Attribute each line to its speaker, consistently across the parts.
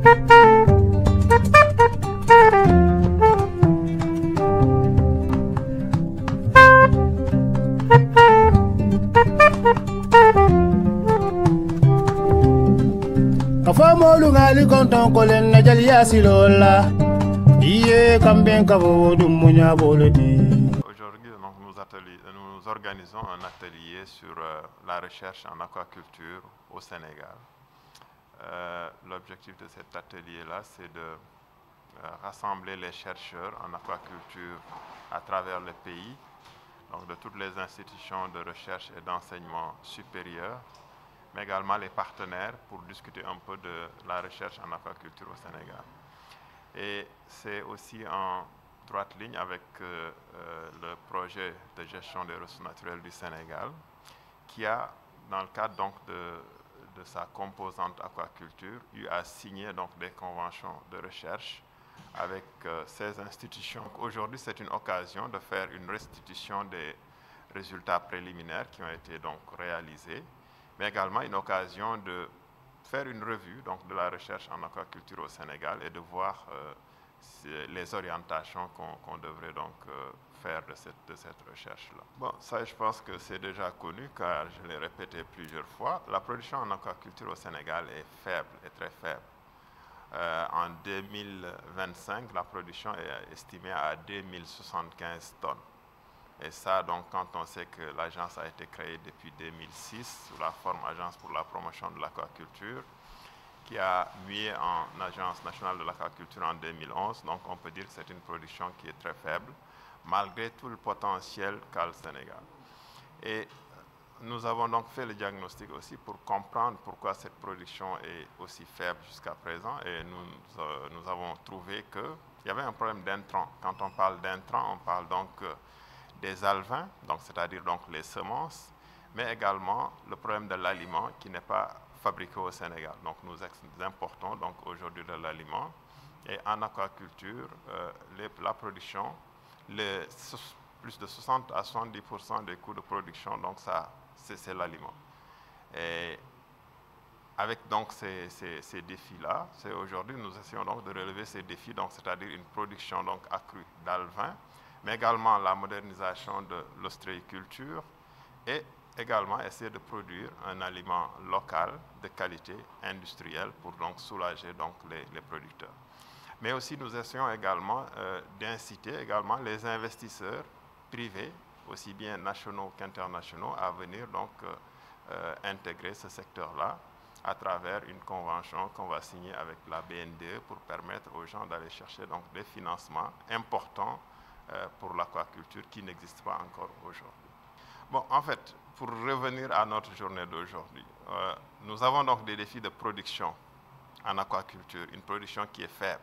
Speaker 1: Aujourd'hui, nous organisons un atelier sur la recherche en aquaculture au Sénégal. L'objectif de cet atelier-là, c'est de rassembler les chercheurs en aquaculture à travers le pays, donc de toutes les institutions de recherche et d'enseignement supérieur, mais également les partenaires pour discuter un peu de la recherche en aquaculture au Sénégal. Et c'est aussi en droite ligne avec le projet de gestion des ressources naturelles du Sénégal, qui a, dans le cadre donc de sa composante aquaculture, eu à signer donc des conventions de recherche avec ces institutions. Aujourd'hui, c'est une occasion de faire une restitution des résultats préliminaires qui ont été donc réalisés, mais également une occasion de faire une revue donc, de la recherche en aquaculture au Sénégal et de voir les orientations qu'on devrait donc faire de cette recherche-là. Bon, ça je pense que c'est déjà connu car je l'ai répété plusieurs fois. La production en aquaculture au Sénégal est faible, est très faible. En 2025, la production est estimée à 2075 tonnes. Et ça, donc, quand on sait que l'agence a été créée depuis 2006 sous la forme Agence pour la promotion de l'aquaculture, qui a mué en Agence nationale de l'aquaculture en 2011. Donc, on peut dire que c'est une production qui est très faible, malgré tout le potentiel qu'a le Sénégal. Et nous avons donc fait le diagnostic aussi pour comprendre pourquoi cette production est aussi faible jusqu'à présent. Et nous avons trouvé qu'il y avait un problème d'intrants. Quand on parle d'intrants, on parle donc des alevins, c'est-à-dire donc les semences, mais également le problème de l'aliment qui n'est pas fabriqué au Sénégal. Donc nous importons donc aujourd'hui de l'aliment. Et en aquaculture, la production, plus de 60 à 70% des coûts de production, donc ça, c'est l'aliment. Et avec donc ces défis-là, aujourd'hui nous essayons donc de relever ces défis, donc c'est-à-dire une production donc accrue d'alevins, mais également la modernisation de l'ostréiculture et également essayer de produire un aliment local de qualité industrielle pour donc soulager donc les producteurs. Mais aussi nous essayons également d'inciter également les investisseurs privés, aussi bien nationaux qu'internationaux, à venir donc intégrer ce secteur-là à travers une convention qu'on va signer avec la BNDE pour permettre aux gens d'aller chercher donc des financements importants pour l'aquaculture qui n'existe pas encore aujourd'hui. Bon, en fait, pour revenir à notre journée d'aujourd'hui, nous avons donc des défis de production en aquaculture, une production qui est faible.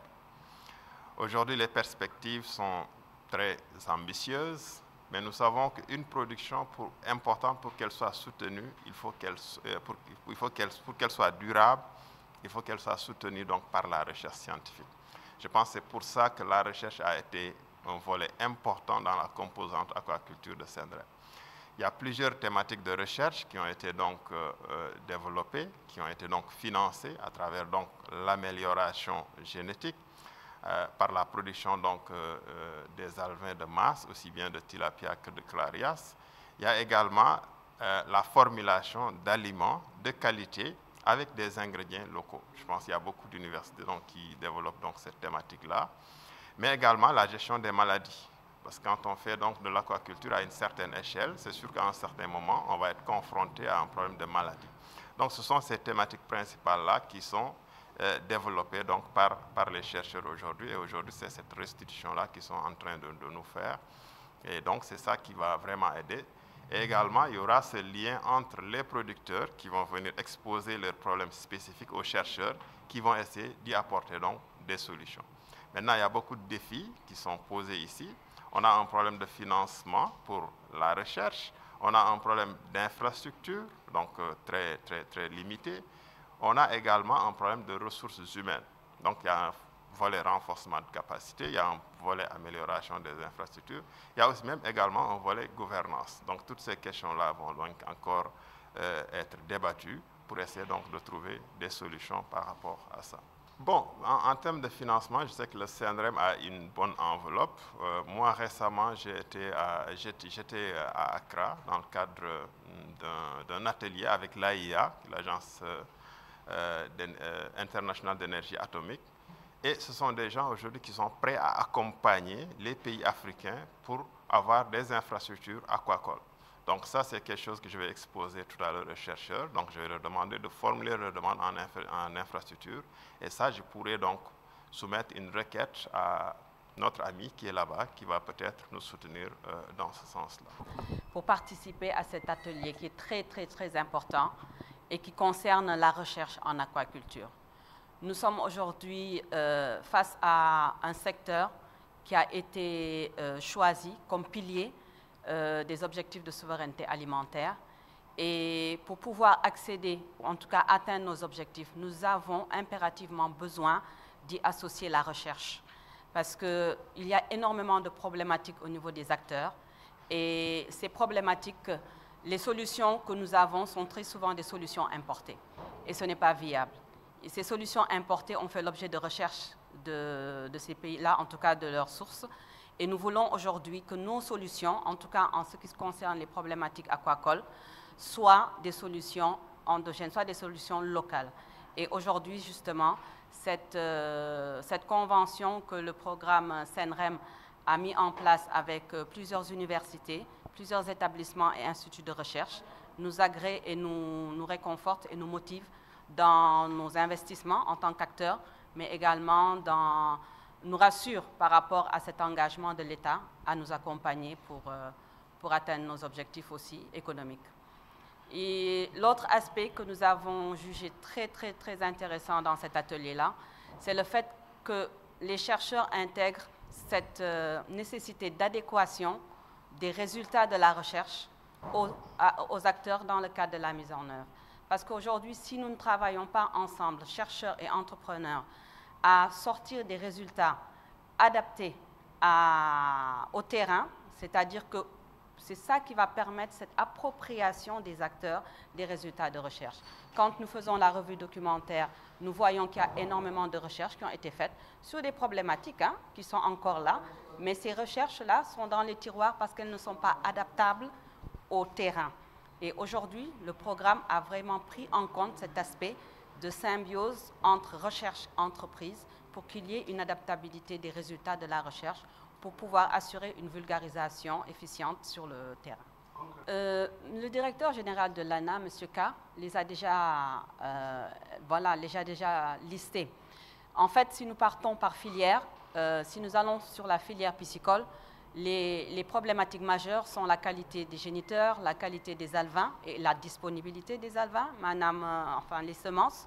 Speaker 1: Aujourd'hui, les perspectives sont très ambitieuses, mais nous savons qu'une production importante pour qu'elle soit soutenue, pour qu'elle soit durable, il faut qu'elle soit soutenue donc par la recherche scientifique. Je pense que c'est pour ça que la recherche a été un volet important dans la composante aquaculture de Sendrep. Il y a plusieurs thématiques de recherche qui ont été donc développées, qui ont été donc financées à travers donc l'amélioration génétique par la production donc des alevins de masse, aussi bien de tilapia que de clarias. Il y a également la formulation d'aliments de qualité avec des ingrédients locaux. Je pense qu'il y a beaucoup d'universités qui développent donc cette thématique-là, mais également la gestion des maladies. Parce que quand on fait donc de l'aquaculture à une certaine échelle, c'est sûr qu'à un certain moment, on va être confronté à un problème de maladie. Donc ce sont ces thématiques principales-là qui sont développées donc par les chercheurs aujourd'hui. Et aujourd'hui, c'est cette restitution-là qu'ils sont en train de nous faire. Et donc c'est ça qui va vraiment aider. Et également, il y aura ce lien entre les producteurs qui vont venir exposer leurs problèmes spécifiques aux chercheurs qui vont essayer d'y apporter donc des solutions. Maintenant, il y a beaucoup de défis qui sont posés ici. On a un problème de financement pour la recherche, on a un problème d'infrastructure, donc très limité. On a également un problème de ressources humaines. Donc il y a un volet renforcement de capacité, il y a un volet amélioration des infrastructures, il y a aussi même également un volet gouvernance. Donc toutes ces questions-là vont donc encore être débattues pour essayer donc de trouver des solutions par rapport à ça. Bon, en termes de financement, je sais que le CNREM a une bonne enveloppe. Moi, récemment, j'étais à Accra dans le cadre d'un atelier avec l'AIA, l'Agence internationale d'énergie atomique. Et ce sont des gens aujourd'hui qui sont prêts à accompagner les pays africains pour avoir des infrastructures aquacoles. Donc ça, c'est quelque chose que je vais exposer tout à l'heure aux chercheurs. Donc je vais leur demander de formuler leur demande en infrastructure. Et ça, je pourrais donc soumettre une requête à notre ami qui est là-bas, qui va peut-être nous soutenir dans ce sens-là.
Speaker 2: Pour participer à cet atelier qui est très, très, très important et qui concerne la recherche en aquaculture. Nous sommes aujourd'hui face à un secteur qui a été choisi comme pilier des objectifs de souveraineté alimentaire. Et pour pouvoir accéder, ou en tout cas atteindre nos objectifs, nous avons impérativement besoin d'y associer la recherche. Parce qu'il y a énormément de problématiques au niveau des acteurs. Et ces problématiques, les solutions que nous avons sont très souvent des solutions importées. Et ce n'est pas viable. Et ces solutions importées ont fait l'objet de recherches de ces pays-là, en tout cas de leurs sources. Et nous voulons aujourd'hui que nos solutions, en tout cas en ce qui concerne les problématiques aquacoles, soient des solutions endogènes, soient des solutions locales. Et aujourd'hui, justement, cette convention que le programme CNREM a mis en place avec plusieurs universités, plusieurs établissements et instituts de recherche, nous agrée et nous réconforte et nous motive dans nos investissements en tant qu'acteurs, mais également nous rassure par rapport à cet engagement de l'État à nous accompagner pour atteindre nos objectifs aussi économiques. Et l'autre aspect que nous avons jugé très, très, très intéressant dans cet atelier-là, c'est le fait que les chercheurs intègrent cette nécessité d'adéquation des résultats de la recherche aux acteurs dans le cadre de la mise en œuvre. Parce qu'aujourd'hui, si nous ne travaillons pas ensemble, chercheurs et entrepreneurs, à sortir des résultats adaptés au terrain, c'est-à-dire que c'est ça qui va permettre cette appropriation des acteurs des résultats de recherche. Quand nous faisons la revue documentaire, nous voyons qu'il y a énormément de recherches qui ont été faites sur des problématiques qui sont encore là, mais ces recherches-là sont dans les tiroirs parce qu'elles ne sont pas adaptables au terrain. Et aujourd'hui, le programme a vraiment pris en compte cet aspect de symbiose entre recherche et entreprise pour qu'il y ait une adaptabilité des résultats de la recherche pour pouvoir assurer une vulgarisation efficiente sur le terrain. Le directeur général de l'ANA, M. K, les a déjà listés. En fait, si nous partons par filière, si nous allons sur la filière piscicole, les problématiques majeures sont la qualité des géniteurs, la qualité des alevins et la disponibilité des alevins, enfin les semences,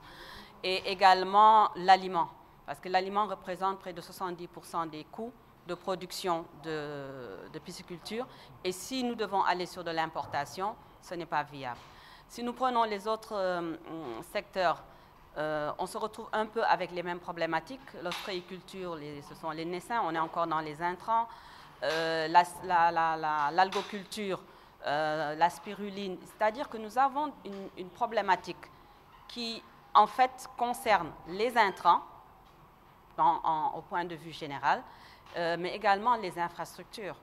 Speaker 2: et également l'aliment. Parce que l'aliment représente près de 70% des coûts de production de pisciculture. Et si nous devons aller sur de l'importation, ce n'est pas viable. Si nous prenons les autres secteurs, on se retrouve un peu avec les mêmes problématiques. L'ostréiculture, ce sont les naissins, on est encore dans les intrants. L'algoculture, la spiruline, c'est-à-dire que nous avons une problématique qui, en fait, concerne les intrants, au point de vue général, mais également les infrastructures,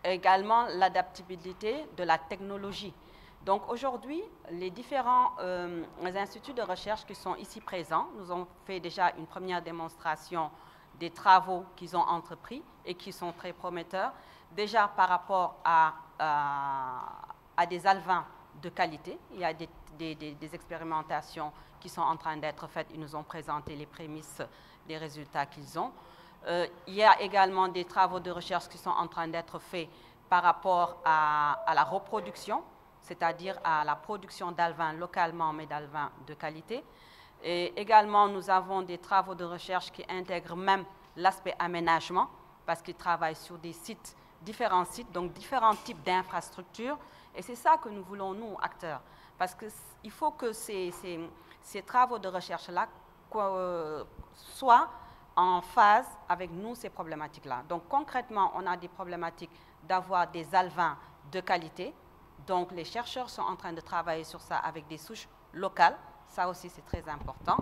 Speaker 2: également l'adaptabilité de la technologie. Donc aujourd'hui, les différents instituts de recherche qui sont ici présents, nous avons fait déjà une première démonstration des travaux qu'ils ont entrepris et qui sont très prometteurs, déjà par rapport à des alevins de qualité. Il y a des expérimentations qui sont en train d'être faites. Ils nous ont présenté les prémices des résultats qu'ils ont. Il y a également des travaux de recherche qui sont en train d'être faits par rapport à la reproduction, c'est-à-dire à la production d'alevins localement, mais d'alevins de qualité. Et également, nous avons des travaux de recherche qui intègrent même l'aspect aménagement, parce qu'ils travaillent sur des sites, différents sites, donc différents types d'infrastructures. Et c'est ça que nous voulons, nous, acteurs. Parce qu'il faut que ces travaux de recherche-là soient en phase avec nous, ces problématiques-là. Donc concrètement, on a des problématiques d'avoir des alevins de qualité. Donc les chercheurs sont en train de travailler sur ça avec des souches locales. Ça aussi, c'est très important.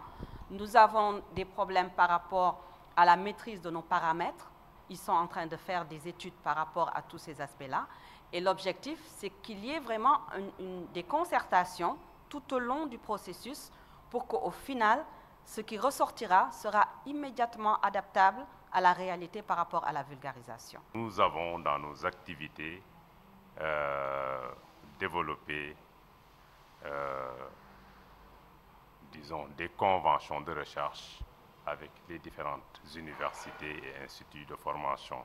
Speaker 2: Nous avons des problèmes par rapport à la maîtrise de nos paramètres. Ils sont en train de faire des études par rapport à tous ces aspects-là. Et l'objectif, c'est qu'il y ait vraiment des concertations tout au long du processus pour qu'au final, ce qui ressortira sera immédiatement adaptable à la réalité par rapport à la vulgarisation.
Speaker 3: Nous avons dans nos activités développé, disons, des conventions de recherche avec les différentes universités et instituts de formation.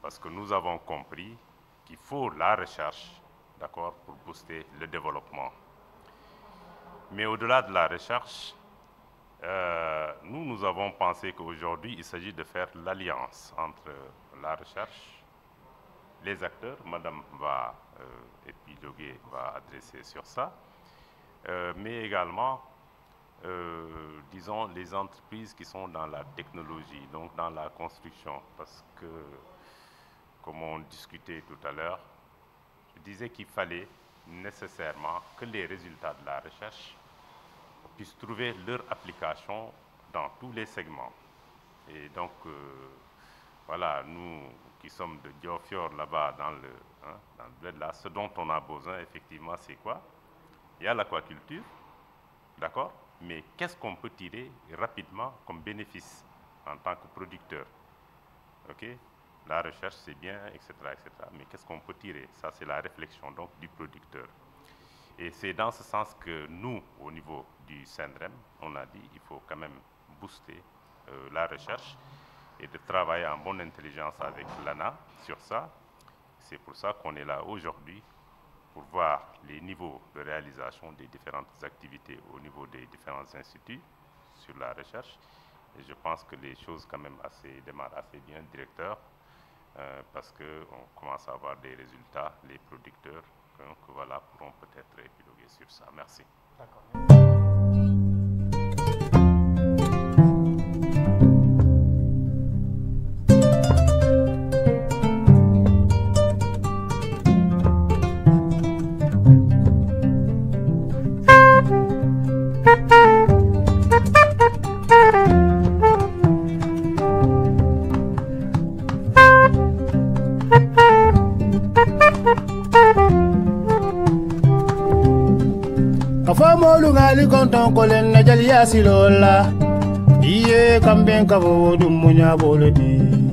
Speaker 3: Parce que nous avons compris qu'il faut la recherche, d'accord, pour booster le développement. Mais au-delà de la recherche, nous avons pensé qu'aujourd'hui, il s'agit de faire l'alliance entre la recherche, les acteurs, Madame va épiloguer, va adresser sur ça, mais également, disons, les entreprises qui sont dans la technologie, donc dans la construction, parce que, comme on discutait tout à l'heure, je disais qu'il fallait nécessairement que les résultats de la recherche puissent trouver leur application dans tous les segments. Et donc, voilà, nous qui sommes de Diofior là-bas dans le bled là, ce dont on a besoin effectivement, c'est quoi? Il y a l'aquaculture, d'accord? Mais qu'est-ce qu'on peut tirer rapidement comme bénéfice en tant que producteur? Ok? La recherche, c'est bien, etc., etc. Mais qu'est-ce qu'on peut tirer? Ça, c'est la réflexion donc du producteur. Et c'est dans ce sens que nous, au niveau du CNREM, on a dit qu'il faut quand même booster la recherche et de travailler en bonne intelligence avec l'ANA sur ça. C'est pour ça qu'on est là aujourd'hui, pour voir les niveaux de réalisation des différentes activités au niveau des différents instituts sur la recherche. Et je pense que les choses quand même démarrent assez bien, directeur, parce qu'on commence à avoir des résultats, les producteurs, donc voilà, pourront peut-être épiloguer sur ça. Merci. D'accord.
Speaker 4: Ngali konton kolen na jali yasilola iye kamben kavo dumunya bolodi